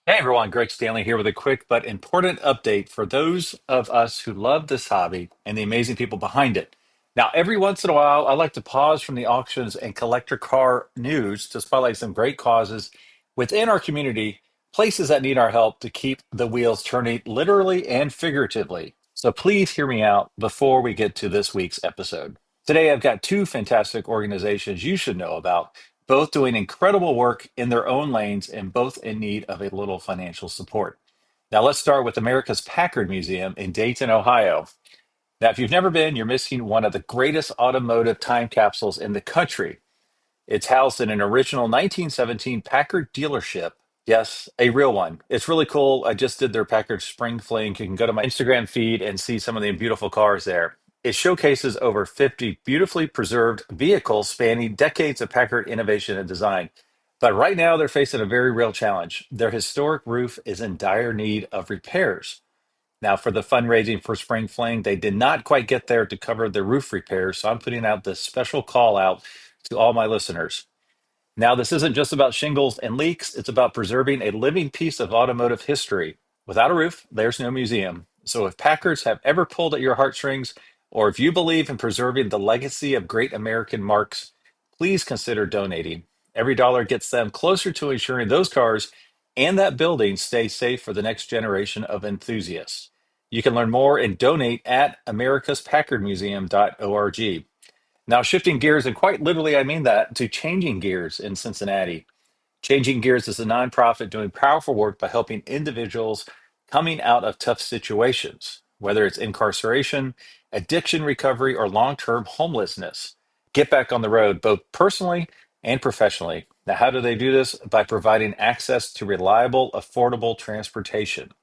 Hey everyone, Greg Stanley here with a quick but important update for those of us who love this hobby and the amazing people behind it. Now, every once in a while, I like to pause from the auctions and collector car news to spotlight some great causes within our community, places that need our help to keep the wheels turning literally and figuratively. So please hear me out before we get to this week's episode. Today, I've got two fantastic organizations you should know about, both doing incredible work in their own lanes and both in need of a little financial support. Now, let's start with America's Packard Museum in Dayton, Ohio. Now, if you've never been, you're missing one of the greatest automotive time capsules in the country. It's housed in an original 1917 Packard dealership. Yes, a real one. It's really cool. I just did their Packard Spring Fling. You can go to my Instagram feed and see some of the beautiful cars there. It showcases over 50 beautifully preserved vehicles spanning decades of Packard innovation and design. But right now, they're facing a very real challenge. Their historic roof is in dire need of repairs. Now, for the fundraising for Spring Fling, they did not quite get there to cover the roof repairs. So I'm putting out this special call out to all my listeners. Now, this isn't just about shingles and leaks, it's about preserving a living piece of automotive history. Without a roof, there's no museum. So, if Packards have ever pulled at your heartstrings, or if you believe in preserving the legacy of great American marques, please consider donating. Every dollar gets them closer to ensuring those cars and that building stay safe for the next generation of enthusiasts. You can learn more and donate at americaspackardmuseum.org. Now, shifting gears, and quite literally, I mean that, to Changing Gears in Cincinnati. Changing Gears is a nonprofit doing powerful work by helping individuals coming out of tough situations, whether it's incarceration, addiction recovery, or long term homelessness. Get back on the road, both personally and professionally. Now, how do they do this? By providing access to reliable, affordable transportation.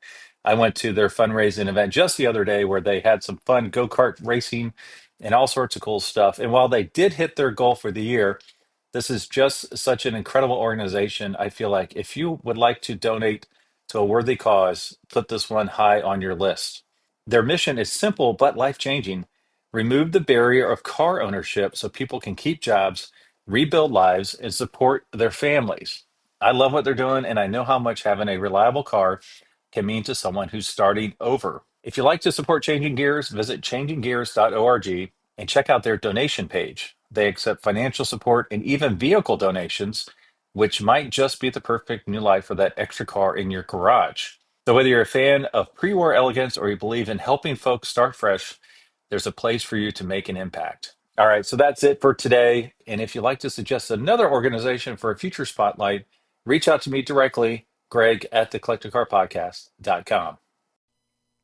I went to their fundraising event just the other day where they had some fun go kart racing and all sorts of cool stuff. And while they did hit their goal for the year, this is just such an incredible organization. I feel like if you would like to donate to a worthy cause, put this one high on your list. Their mission is simple but life changing. Remove the barrier of car ownership so people can keep jobs, rebuild lives, and support their families. I love what they're doing, and I know how much having a reliable car can mean to someone who's starting over. If you'd like to support Changing Gears, visit changinggears.org and check out their donation page. They accept financial support and even vehicle donations, which might just be the perfect new life for that extra car in your garage. So, whether you're a fan of pre war elegance or you believe in helping folks start fresh, there's a place for you to make an impact. All right, so that's it for today. And if you'd like to suggest another organization for a future spotlight, reach out to me directly, Greg at thecollectorcarpodcast.com.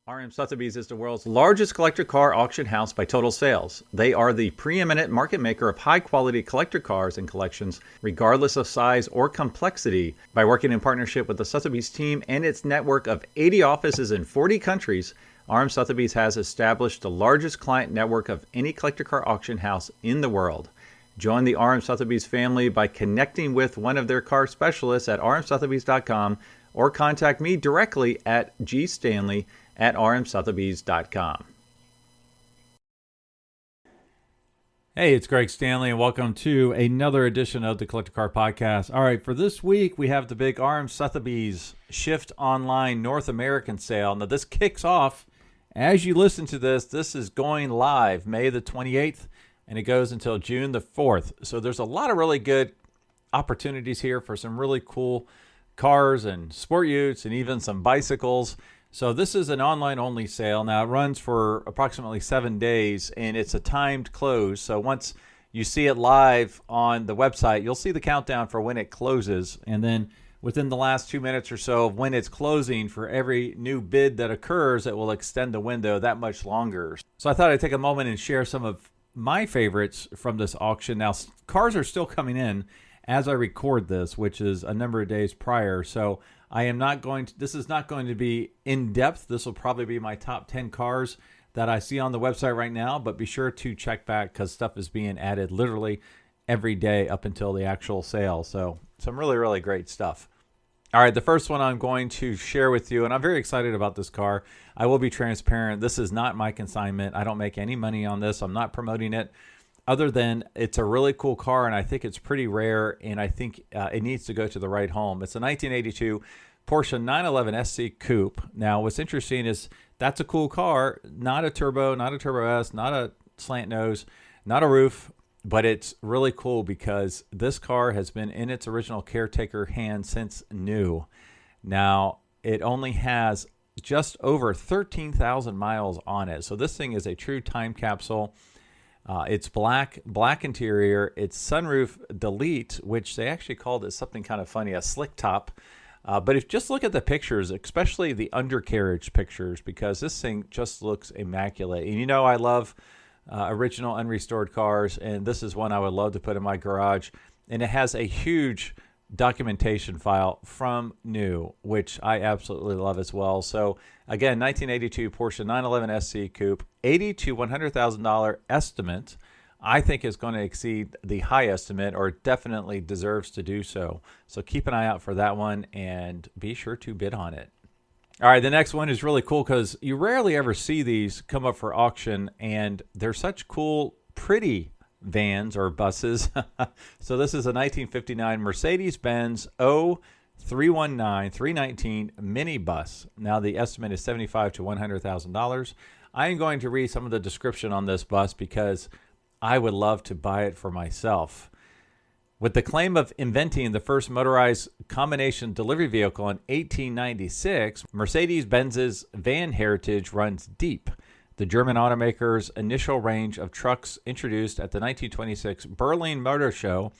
RM Sotheby's is the world's largest collector car auction house by total sales. They are the preeminent market maker of high-quality collector cars and collections, regardless of size or complexity. By working in partnership with the Sotheby's team and its network of 80 offices in 40 countries, RM Sotheby's has established the largest client network of any collector car auction house in the world. Join the RM Sotheby's family by connecting with one of their car specialists at rmsotheby's.com or contact me directly at gstanley@rmsotheby's.com. Hey, it's Greg Stanley, and welcome to another edition of the Collector Car Podcast. All right, for this week, we have the big RM Sotheby's Shift Online North American sale. Now, this kicks off, as you listen to this, this is going live May the 28th, and it goes until June the 4th. So there's a lot of really good opportunities here for some really cool cars and sport utes and even some bicycles. So this is an online-only sale. Now, it runs for approximately 7 days, and it's a timed close. So once you see it live on the website, you'll see the countdown for when it closes. And then within the last 2 minutes or so of when it's closing, for every new bid that occurs, it will extend the window that much longer. So I thought I'd take a moment and share some of my favorites from this auction. Now, cars are still coming in as I record this, which is a number of days prior. So I am not going to, this is not going to be in depth. This will probably be my top 10 cars that I see on the website right now, but be sure to check back because stuff is being added literally every day up until the actual sale. So some really, really great stuff. All right, the first one I'm going to share with you, and I'm very excited about this car. I will be transparent. This is not my consignment. I don't make any money on this. I'm not promoting it, other than it's a really cool car, and I think it's pretty rare, and I think it needs to go to the right home. It's a 1982 Porsche 911 SC Coupe. Now, what's interesting is that's a cool car, not a turbo, not a Turbo S, not a slant nose, not a roof, but it's really cool because this car has been in its original caretaker hand since new. Now, it only has just over 13,000 miles on it. So this thing is a true time capsule. It's black interior. It's sunroof delete, which they actually called it something kind of funny, a slick top. But if just look at the pictures, especially the undercarriage pictures, because this thing just looks immaculate. And I love original unrestored cars, and this is one I would love to put in my garage. And it has a huge documentation file from new, which I absolutely love as well. So again, 1982 Porsche 911 SC Coupe, $80,000 to $100,000 estimate. I think is going to exceed the high estimate, or definitely deserves to do so. So keep an eye out for that one and be sure to bid on it. All right, the next one is really cool because you rarely ever see these come up for auction, and they're such cool, pretty vans or buses. So this is a 1959 Mercedes-Benz 319 mini bus. Now the estimate is $75,000 to $100,000. I am going to read some of the description on this bus because I would love to buy it for myself. With the claim of inventing the first motorized combination delivery vehicle in 1896, Mercedes-Benz's van heritage runs deep. The German automaker's initial range of trucks introduced at the 1926 Berlin Motor Show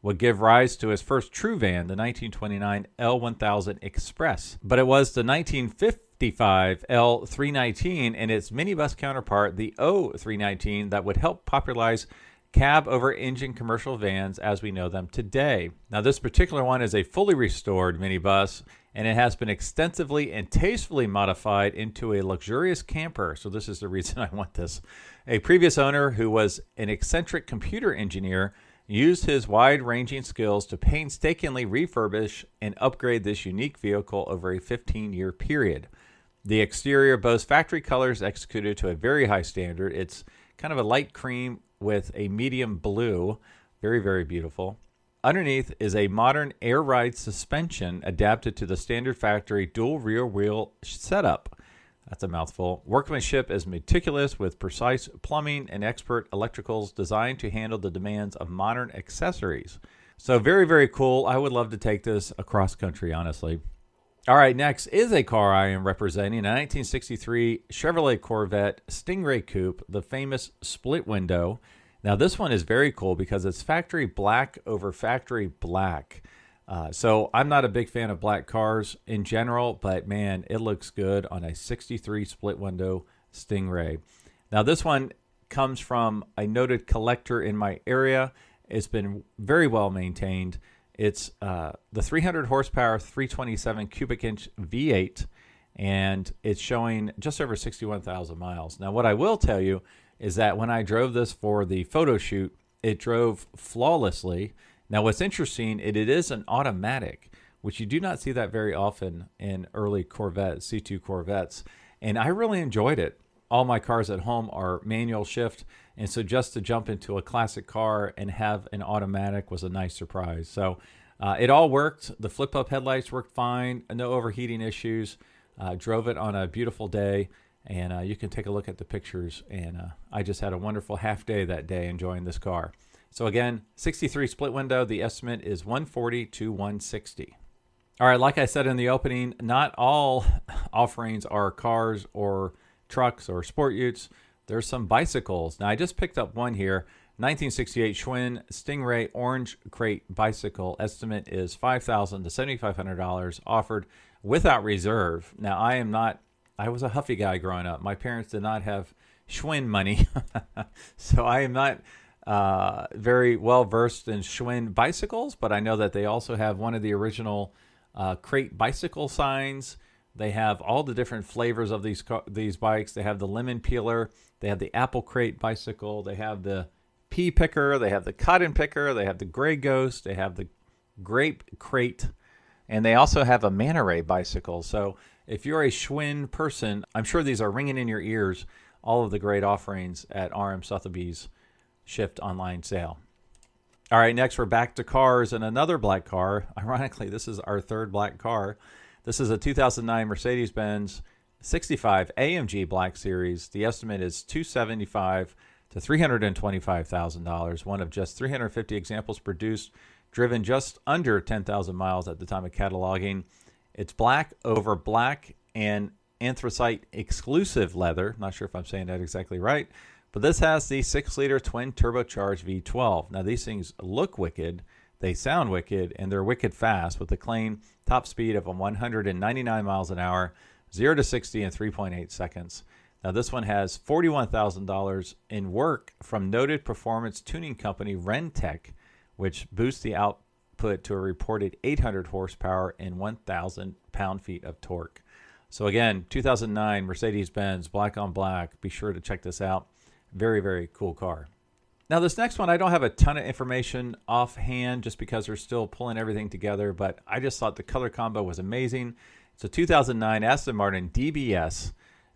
would give rise to his first true van, the 1929 L1000 Express. But it was the 1955 L319 and its minibus counterpart, the O319, that would help popularize cab-over-engine commercial vans as we know them today. Now, this particular one is a fully restored minibus, and it has been extensively and tastefully modified into a luxurious camper. So this is the reason I want this. A previous owner, who was an eccentric computer engineer, used his wide-ranging skills to painstakingly refurbish and upgrade this unique vehicle over a 15-year period. The exterior boasts factory colors executed to a very high standard. It's kind of a light cream with a medium blue. Very, very beautiful. Underneath is a modern air ride suspension adapted to the standard factory dual rear wheel setup. That's a mouthful. Workmanship is meticulous with precise plumbing and expert electricals designed to handle the demands of modern accessories. So very, very cool. I would love to take this across country, honestly. All right, next is a car I am representing, a 1963 Chevrolet Corvette Stingray Coupe, the famous split window. Now, this one is very cool because it's factory black over factory black. So I'm not a big fan of black cars in general, but man, it looks good on a 63 split window Stingray. Now, this one comes from a noted collector in my area. It's been very well maintained. It's the 300 horsepower, 327 cubic inch V8, and it's showing just over 61,000 miles. Now, what I will tell you is that when I drove this for the photo shoot, it drove flawlessly. Now, what's interesting, it is an automatic, which you do not see that very often in early Corvette, C2 Corvettes, and I really enjoyed it. All my cars at home are manual shift, and so just to jump into a classic car and have an automatic was a nice surprise. So it all worked. The flip-up headlights worked fine, no overheating issues. Drove it on a beautiful day, and you can take a look at the pictures, and I just had a wonderful half day that day enjoying this car. So again, 63 split window, the estimate is $140,000 to $160,000. All right, like I said in the opening, not all offerings are cars or trucks or sport utes. There's some bicycles. Now, I just picked up one here, 1968 Schwinn Stingray Orange Crate Bicycle. Estimate is $5,000 to $7,500, offered without reserve. Now, I was a huffy guy growing up. My parents did not have Schwinn money, so I am not very well versed in Schwinn bicycles, but I know that they also have one of the original crate bicycle signs. They have all the different flavors of these bikes. They have the lemon peeler. They have the apple crate bicycle. They have the pea picker. They have the cotton picker. They have the gray ghost. They have the grape crate. And they also have a manta ray bicycle. So if you're a Schwinn person, I'm sure these are ringing in your ears, all of the great offerings at RM Sotheby's Shift online sale. All right, next we're back to cars and another black car. Ironically, this is our third black car. This is a 2009 Mercedes-Benz 65 AMG Black Series. The estimate is $275,000 to $325,000. One of just 350 examples produced, driven just under 10,000 miles at the time of cataloging. It's black over black and anthracite exclusive leather. Not sure if I'm saying that exactly right, but this has the 6-liter twin turbocharged V12. Now these things look wicked, they sound wicked, and they're wicked fast with a clean top speed of 199 miles an hour, 0 to 60 in 3.8 seconds. Now this one has $41,000 in work from noted performance tuning company Rentec, which boosts the output to a reported 800 horsepower and 1,000 pound-feet of torque. So again, 2009 Mercedes-Benz black on black. Be sure to check this out. Very, very cool car. Now this next one, I don't have a ton of information offhand just because they're still pulling everything together, but I just thought the color combo was amazing. It's a 2009 Aston Martin DBS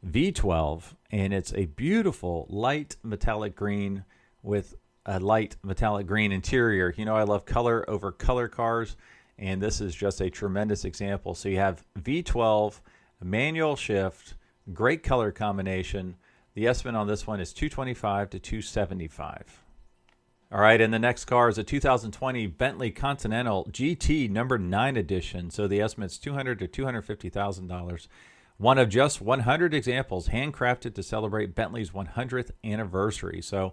V12, and it's a beautiful light metallic green with a light metallic green interior. You know, I love color over color cars, and this is just a tremendous example. So you have V12, manual shift, great color combination. The estimate on this one is $225,000 to $275,000. All right, and the next car is a 2020 Bentley Continental GT number 9 edition. So the estimate's $200,000 to $250,000. One of just 100 examples handcrafted to celebrate Bentley's 100th anniversary. So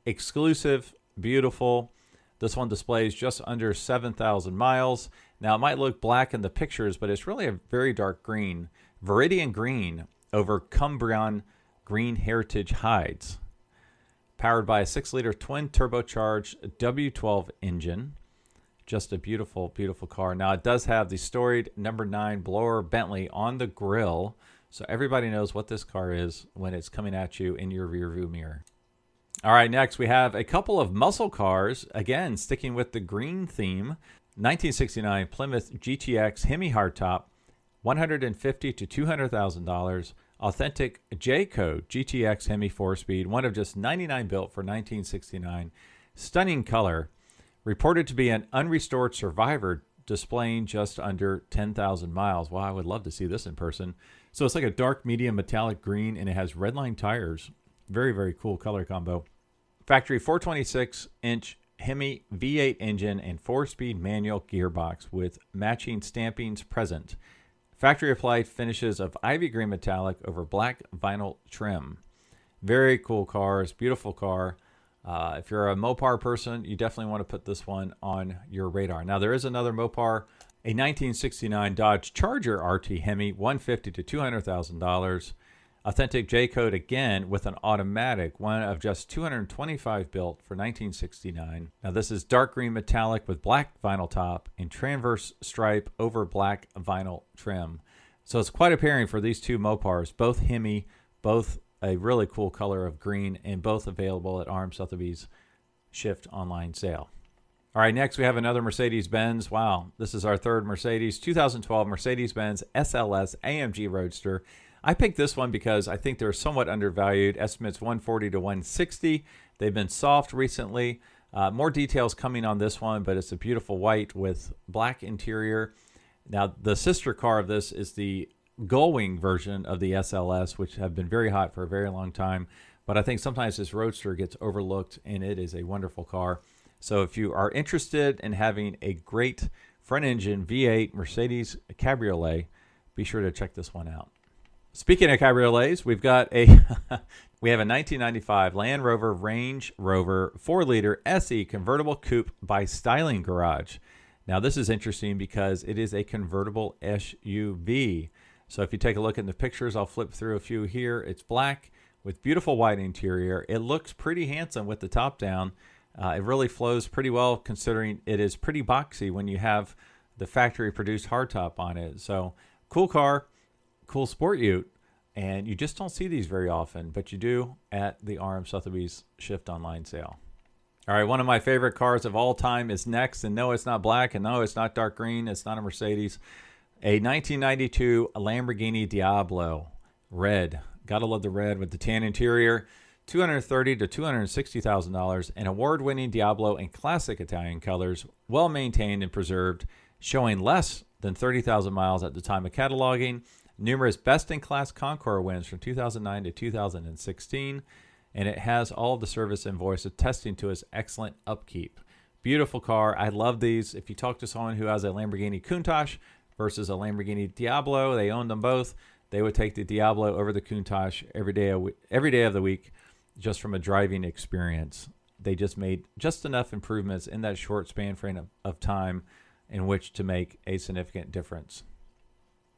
exclusive, beautiful. This one displays just under 7,000 miles. Now it might look black in the pictures, but it's really a very dark green. Viridian green over Cumbrian green heritage hides. Powered by a 6-liter twin turbocharged W12 engine. Just a beautiful, beautiful car. Now it does have the storied number 9 blower Bentley on the grille, so everybody knows what this car is when it's coming at you in your rearview mirror. All right, next we have a couple of muscle cars, again sticking with the green theme. 1969 Plymouth GTX Hemi hardtop, $150,000 to $200,000. Authentic J-Code GTX Hemi 4-speed, one of just 99 built for 1969. Stunning color. Reported to be an unrestored survivor, displaying just under 10,000 miles. Wow, I would love to see this in person. So it's like a dark medium metallic green, and it has redline tires. Very, very cool color combo. Factory 426-inch Hemi V8 engine and 4-speed manual gearbox with matching stampings present. Factory applied finishes of ivy green metallic over black vinyl trim. Very cool cars, beautiful car. If you're a Mopar person, you definitely want to put this one on your radar. Now, there is another Mopar, a 1969 Dodge Charger RT Hemi, $150,000 to $200,000. Authentic J-Code again with an automatic, one of just 225 built for 1969. Now, this is dark green metallic with black vinyl top and transverse stripe over black vinyl trim. So it's quite a pairing for these two Mopars, both Hemi, both a really cool color of green, and both available at RM Sotheby's Shift online sale. All right, next we have another Mercedes-Benz. Wow, this is our third Mercedes. 2012 Mercedes-Benz SLS AMG Roadster. I picked this one because I think they're somewhat undervalued. Estimates $140,000 to $160,000. They've been soft recently. More details coming on this one, but it's a beautiful white with black interior. Now, the sister car of this is the Gullwing version of the SLS, which have been very hot for a very long time. But I think sometimes this Roadster gets overlooked, and it is a wonderful car. So if you are interested in having a great front-engine V8 Mercedes Cabriolet, be sure to check this one out. Speaking of cabriolets, we've got we have a 1995 Land Rover Range Rover 4-liter SE convertible coupe by Styling Garage. Now this is interesting because it is a convertible SUV. So if you take a look at the pictures, I'll flip through a few here. It's black with beautiful white interior. It looks pretty handsome with the top down. It really flows pretty well considering it is pretty boxy when you have the factory produced hardtop on it. So cool car. Cool sport ute, and you just don't see these very often, but you do at the RM Sotheby's Shift online sale. All right, one of my favorite cars of all time is next, and no, it's not black, and no, it's not dark green, it's not a Mercedes. A 1992 Lamborghini Diablo, red. Gotta love the red with the tan interior. $230,000 to $260,000. An award-winning Diablo in classic Italian colors, well maintained and preserved, showing less than 30,000 miles at the time of cataloging. Numerous best-in-class Concours wins from 2009 to 2016, and it has all the service invoice attesting to its excellent upkeep. Beautiful car. I love these. If you talk to someone who has a Lamborghini Countach versus a Lamborghini Diablo, they own them both, they would take the Diablo over the Countach every day of the week just from a driving experience. They just made just enough improvements in that short span frame of time in which to make a significant difference.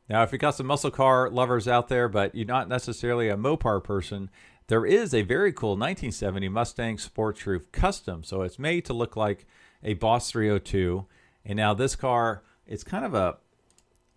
Now, if you got some muscle car lovers out there, but you're not necessarily a Mopar person, there is a very cool 1970 Mustang Sports Roof Custom. So it's made to look like a Boss 302. And now this car, it's kind of a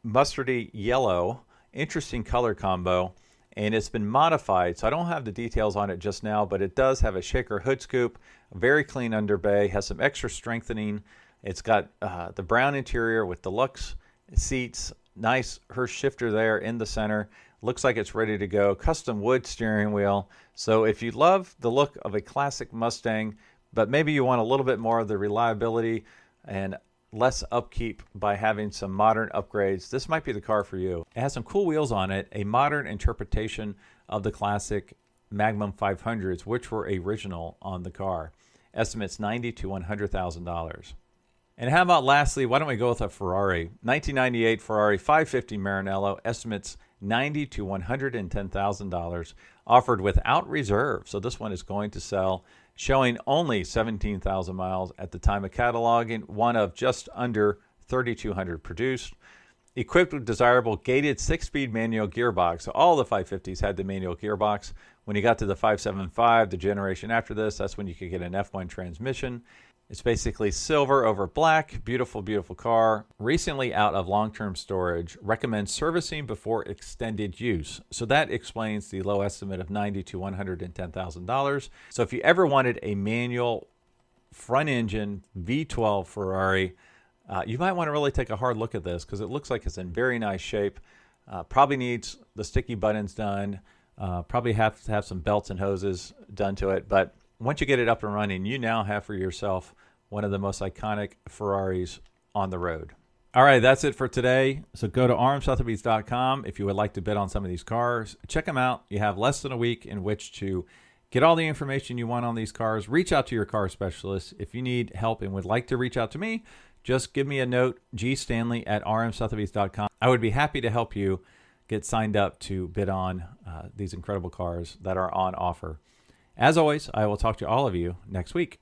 mustardy yellow, interesting color combo, and it's been modified. So I don't have the details on it just now, but it does have a shaker hood scoop, a very clean underbay, has some extra strengthening. It's got the brown interior with deluxe seats, nice Hurst shifter there in the center. Looks like it's ready to go. Custom wood steering wheel. So if you love the look of a classic Mustang, but maybe you want a little bit more of the reliability and less upkeep by having some modern upgrades, this might be the car for you. It has some cool wheels on it, a modern interpretation of the classic Magnum 500s, which were original on the car. Estimates $90,000 to $100,000. And how about lastly, why don't we go with a Ferrari? 1998 Ferrari 550 Marinello, estimates $90,000 to $110,000, offered without reserve. So this one is going to sell, showing only 17,000 miles at the time of cataloging, one of just under 3,200 produced. Equipped with desirable gated 6-speed manual gearbox. So all the 550s had the manual gearbox. When you got to the 575, the generation after this, that's when you could get an F1 transmission. It's basically silver over black. Beautiful, beautiful car. Recently out of long-term storage. Recommends servicing before extended use. So that explains the low estimate of $90,000 to $110,000. So if you ever wanted a manual front engine V12 Ferrari, you might want to really take a hard look at this because it looks like it's in very nice shape. Probably needs the sticky buttons done. Probably have to have some belts and hoses done to it. But once you get it up and running, you now have for yourself one of the most iconic Ferraris on the road. All right, that's it for today. So go to rmsotheby's.com if you would like to bid on some of these cars. Check them out. You have less than a week in which to get all the information you want on these cars. Reach out to your car specialist. If you need help and would like to reach out to me, just give me a note, gstanley@rmsotheby's.com. I would be happy to help you get signed up to bid on these incredible cars that are on offer. As always, I will talk to all of you next week.